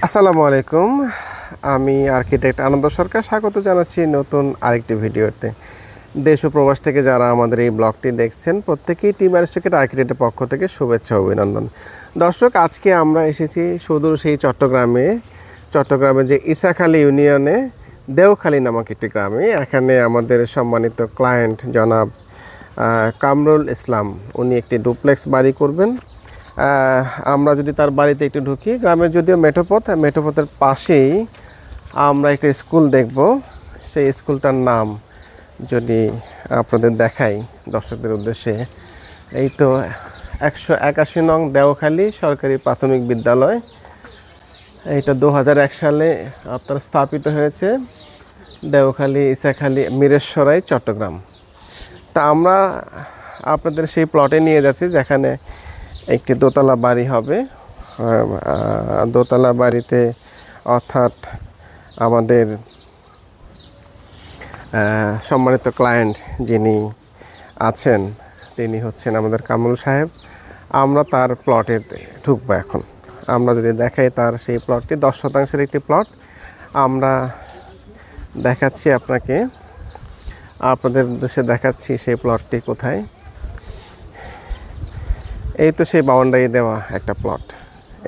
আসসালামু আলাইকুম। আমি আর্কিটেক্ট আনন্দ সরকার স্বাগত জানাচ্ছি নতুন আরেকটি ভিডিওতে। দেশ ও প্রবাস থেকে যারা আমাদের এই ব্লগটি দেখছেন প্রত্যেকেই টিম অ্যারিস্টকেট আর্কিটেক্টের পক্ষ থেকে শুভেচ্ছা অভিনন্দন। দর্শক, আজকে আমরা এসেছি সুদূর সেই চট্টগ্রামে যে ইসাখালী ইউনিয়নে দেওখালী নামক একটি গ্রামে। এখানে আমাদের সম্মানিত ক্লায়েন্ট জনাব কামরুল ইসলাম, উনি একটি ডুপ্লেক্স বাড়ি করবেন। আমরা যদি তার বাড়িতে একটু ঢুকি, গ্রামের যদিও মেঠোপথের পাশেই আমরা একটা স্কুল দেখব। সেই স্কুলটার নাম যদি আপনাদের দেখাই দর্শকদের উদ্দেশ্যে, এই তো 181 নং দেওখালী সরকারি প্রাথমিক বিদ্যালয়। এইটা 2001 সালে আপনার স্থাপিত হয়েছে, দেওখালী ইসাখালী মিরেশ্বরাই চট্টগ্রাম। তা আমরা আপনাদের সেই প্লটে নিয়ে যাচ্ছি যেখানে একটি দোতলা বাড়ি হবে। দোতলা বাড়িতে অর্থাৎ আমাদের সম্মানিত ক্লায়েন্ট যিনি আছেন তিনি হচ্ছেন আমাদের কামরুল সাহেব। আমরা তার প্লটে ঢুকবো এখন। আমরা যদি দেখাই তার সেই প্লটটি 10 শতাংশের একটি প্লট আমরা দেখাচ্ছি আপনাদের উদ্দেশ্যে দেখাচ্ছি সেই প্লটটি কোথায়। এই তো সেই বাউন্ডারি দেওয়া একটা প্লট।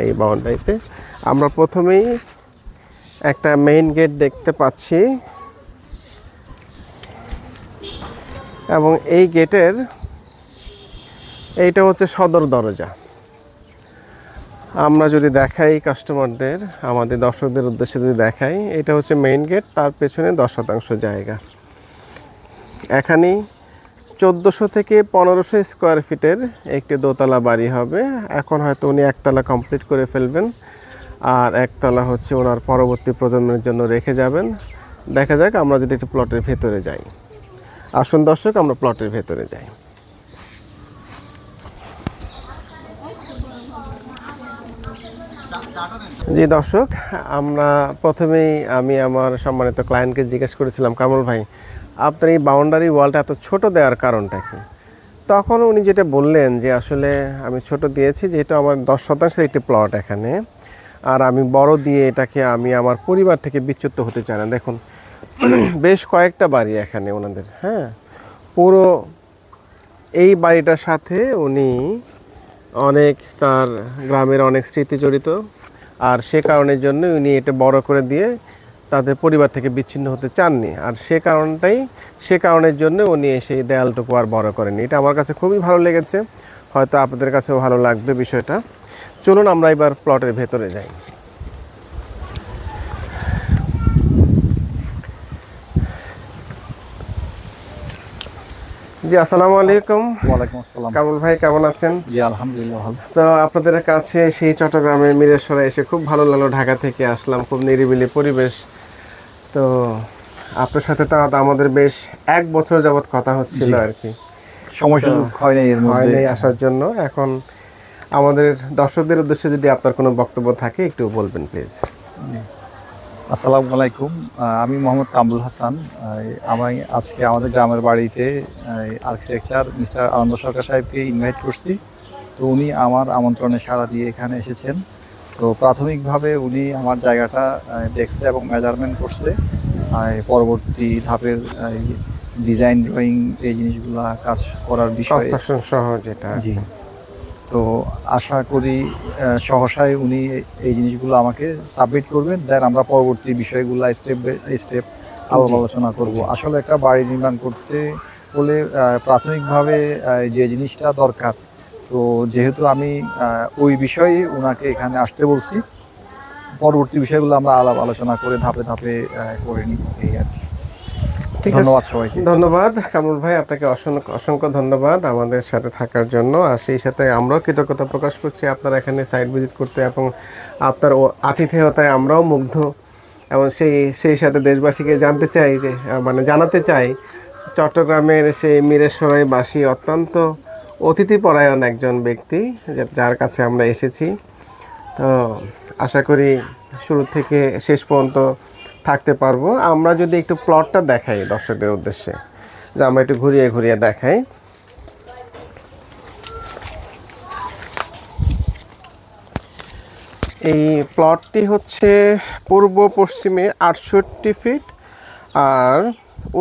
এই বাউন্ডারিতে আমরা প্রথমেই একটা মেইন গেট দেখতে পাচ্ছি এবং এই গেটের এইটা হচ্ছে সদর দরজা। আমরা যদি দেখাই কাস্টমারদের, আমাদের দর্শকদের উদ্দেশ্যে যদি দেখাই, এটা হচ্ছে মেইন গেট, তার পেছনে 10 শতাংশ জায়গা। এখানেই 1400 থেকে 1500 স্কোয়ার ফিটের একটি দোতলা বাড়ি হবে। এখন হয়তো উনি একতলা কমপ্লিট করে ফেলবেন, আর একতলা হচ্ছে ওনার পরবর্তী প্রজন্মের জন্য রেখে যাবেন। দেখা যাক, আমরা যদি একটু প্লটের ভেতরে যাই। আসুন দর্শক, আমরা প্লটের ভেতরে যাই। জি দর্শক, আমরা প্রথমেই আমি আমার সম্মানিত ক্লায়েন্টকে জিজ্ঞেস করেছিলাম, কামরুল ভাই আপনার এই বাউন্ডারি ওয়ালটা এত ছোট দেওয়ার কারণটা কি? তখন উনি যেটা বললেন যে আসলে আমি ছোট দিয়েছি যেহেতু আমার 10 শতাংশের একটি প্লট এখানে, আর আমি বড় দিয়ে এটাকে আমি আমার পরিবার থেকে বিচ্যুত হতে চাই না। দেখুন বেশ কয়েকটা বাড়ি এখানে ওনাদের, হ্যাঁ, পুরো এই বাড়িটার সাথে উনি অনেক তার গ্রামের অনেক স্মৃতি জড়িত, আর সে কারণের জন্য উনি এটা বড় করে দিয়ে তাদের পরিবার থেকে বিচ্ছিন্ন হতে চাননি। আর সে কারণের জন্য উনি সেই দেয়ালটুকু আর বড় করেনি। এটা আমার কাছে খুবই ভালো লেগেছে, হয়তো আপনাদের কাছেও ভালো লাগবে বিষয়টা। চলুন আমরা এবার প্লটের ভেতরে যাই। জি আসসালামু আলাইকুম। ওয়ালাইকুম আসসালাম। কামরুল ভাই কেমন আছেন? জি আলহামদুলিল্লাহ ভালো। তো আপনাদের কাছে সেই চট্টগ্রামের মিরেশ্বরে এসে খুব ভালো লাগলো। ঢাকা থেকে আসলাম, খুব নিরিবিলি পরিবেশ। তো আপনার সাথে তো আমাদের বেশ 1 বছর যাবৎ কথা হচ্ছিল আর কি, সময় সুযোগ হয় নাই এর মধ্যে আসার জন্য। এখন আমাদের দর্শকদের উদ্দেশ্যে যদি আপনার কোনো বক্তব্য থাকে একটু বলবেন প্লিজ। আসসালামু আলাইকুম, আমি মোহাম্মদ কামরুল হাসান। আমি আজকে আমাদের গ্রামের বাড়িতে আর্কিটেকচার মিস্টার আনন্দ সরকার সাহেবকে ইনভাইট করছি। তো উনি আমার আমন্ত্রণে সাড়া দিয়ে এখানে এসেছেন। তো প্রাথমিকভাবে উনি আমার জায়গাটা দেখছে এবং মেজারমেন্ট করছে। পরবর্তী ধাপের ডিজাইন ড্রয়িং এই জিনিসগুলো কাজ করার বিষয়ে সহ যেটা, জি। তো আশা করি সহসায় উনি এই জিনিসগুলো আমাকে সাবমিট করবেন, দেন আমরা পরবর্তী বিষয়গুলো স্টেপ বাই স্টেপ আলোচনা করব। আসলে একটা বাড়ি নির্মাণ করতে হলে প্রাথমিকভাবে যে জিনিসটা দরকার, তো যেহেতু আমি ওই বিষয়ে ওনাকে এখানে আসতে বলছি, পরবর্তী বিষয়গুলো আমরা আলোচনা করে ধাপে ধাপে করে নিই এই আর কি। ধন্যবাদ সবাইকে। ধন্যবাদ কামরুল ভাই, আপনাকে অসংখ্য ধন্যবাদ আমাদের সাথে থাকার জন্য। আর সেই সাথে আমরাও কৃতজ্ঞতা প্রকাশ করছি আপনারা এখানে সাইট ভিজিট করতে, এবং আপনার আতিথেয়তায় আমরাও মুগ্ধ। এবং সেই সাথে দেশবাসীকে জানাতে চাই চট্টগ্রামের সেই মিরেশ্বরাইবাসী অত্যন্ত অতিথিপরায়ণ একজন ব্যক্তি, যার কাছে আমরা এসেছি। তো আশা করি শুরু থেকে শেষ পর্যন্ত থাকতে পারবো। আমরা যদি একটু প্লটটা দেখাই দর্শকদের উদ্দেশ্যে, যে আমরা একটু ঘুরিয়ে ঘুরিয়ে দেখাই। এই প্লটটি হচ্ছে পূর্ব পশ্চিমে 68 ফিট আর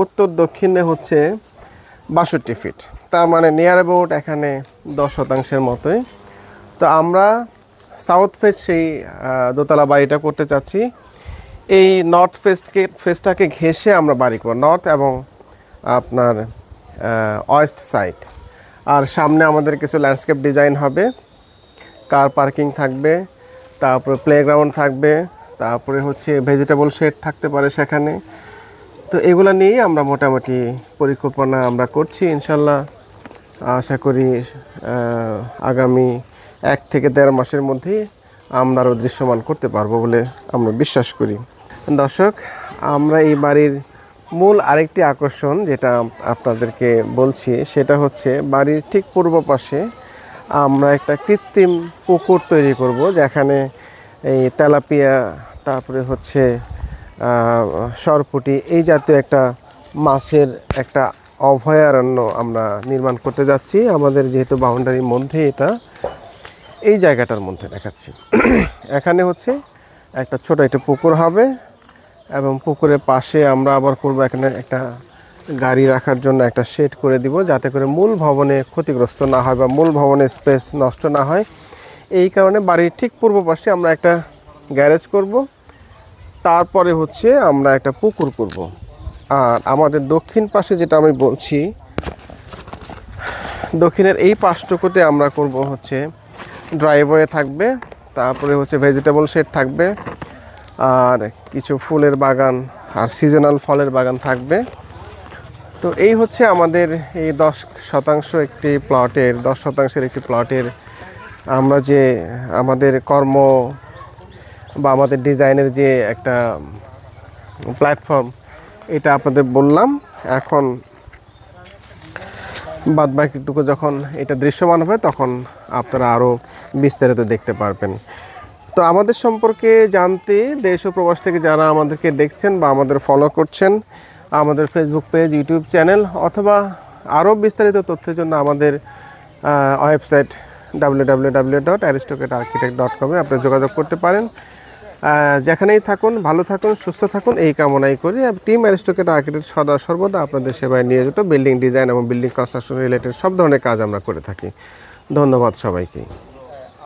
উত্তর দক্ষিণে হচ্ছে 62 ফিট, তার মানে নিয়ার অ্যাবাউট এখানে 10% মতোই। তো আমরা সাউথ ফেস সেই দোতলা বাড়িটা করতে চাচ্ছি। এই নর্থ ফেসটাকে ঘেঁষে আমরা বাড়ি করব, নর্থ এবং আপনার ওয়েস্ট সাইড। আর সামনে আমাদের কিছু ল্যান্ডস্কেপ ডিজাইন হবে, কার পার্কিং থাকবে, তারপরে প্লেগ্রাউন্ড থাকবে, তারপরে হচ্ছে ভেজিটেবল শেড থাকতে পারে সেখানে। তো এগুলো নিয়েই আমরা মোটামুটি পরিকল্পনা আমরা করছি। ইনশাল্লাহ আশা করি আগামী 1 থেকে 1.5 মাসের মধ্যেই আমরা আরও দৃশ্যমান করতে পারবো বলে আমরা বিশ্বাস করি। দর্শক, আমরা এই বাড়ির মূল আরেকটি আকর্ষণ যেটা আপনাদেরকে বলছি, সেটা হচ্ছে বাড়ির ঠিক পূর্ব পাশে আমরা একটা কৃত্রিম পুকুর তৈরি করব, যেখানে এই তেলাপিয়া, তারপরে হচ্ছে সরপুঁটি, এই জাতীয় একটা মাছের একটা অভয়ারণ্য আমরা নির্মাণ করতে যাচ্ছি। আমাদের যেহেতু বাউন্ডারির মধ্যে এটা, এই জায়গাটার মধ্যে দেখাচ্ছি। এখানে হচ্ছে একটা ছোট একটা পুকুর হবে এবং পুকুরের পাশে আমরা আবার করব এখানে একটা গাড়ি রাখার জন্য একটা শেড করে দিব, যাতে করে মূল ভবনে ক্ষতিগ্রস্ত না হয় বা মূল ভবনের স্পেস নষ্ট না হয়। এই কারণে বাড়ির ঠিক পূর্ব পাশে আমরা একটা গ্যারেজ করব, তারপরে হচ্ছে আমরা একটা পুকুর করব। আর আমাদের দক্ষিণ পাশে যেটা আমি বলছি, দক্ষিণের এই পাশটুকুতে আমরা করব হচ্ছে ড্রাইভওয়ে থাকবে, তারপরে হচ্ছে ভেজিটেবল শেড থাকবে, আর কিছু ফুলের বাগান আর সিজনাল ফলের বাগান থাকবে। তো এই হচ্ছে আমাদের এই 10% একটি প্লটের 10%-এর একটি প্লটের আমরা যে আমাদের কর্ম বা আমাদের ডিজাইনের যে একটা প্ল্যাটফর্ম, এটা আপনাদের বললাম। এখন বাদবাকিটুকু যখন এটা দৃশ্যমান হবে তখন আপনারা আরও বিস্তারিত দেখতে পারবেন। তো আমাদের সম্পর্কে জানতে দেশ ও প্রবাস থেকে যারা আমাদেরকে দেখছেন বা আমাদের ফলো করছেন, আমাদের ফেসবুক পেজ, ইউটিউব চ্যানেল অথবা আরও বিস্তারিত তথ্যের জন্য আমাদের ওয়েবসাইট www.aristocratarchitect.com এ আপনি যোগাযোগ করতে পারেন। যেখানেই থাকুন, ভালো থাকুন, সুস্থ থাকুন, এই কামনাই করি। টিম অ্যারিস্টোক্রেট আর্কিটেক্ট সর্বদা আপনাদের সেবায় নিয়োজিত। বিল্ডিং ডিজাইন এবং বিল্ডিং কনস্ট্রাকশন রিলেটেড সব ধরনের কাজ আমরা করে থাকি। ধন্যবাদ সবাইকে।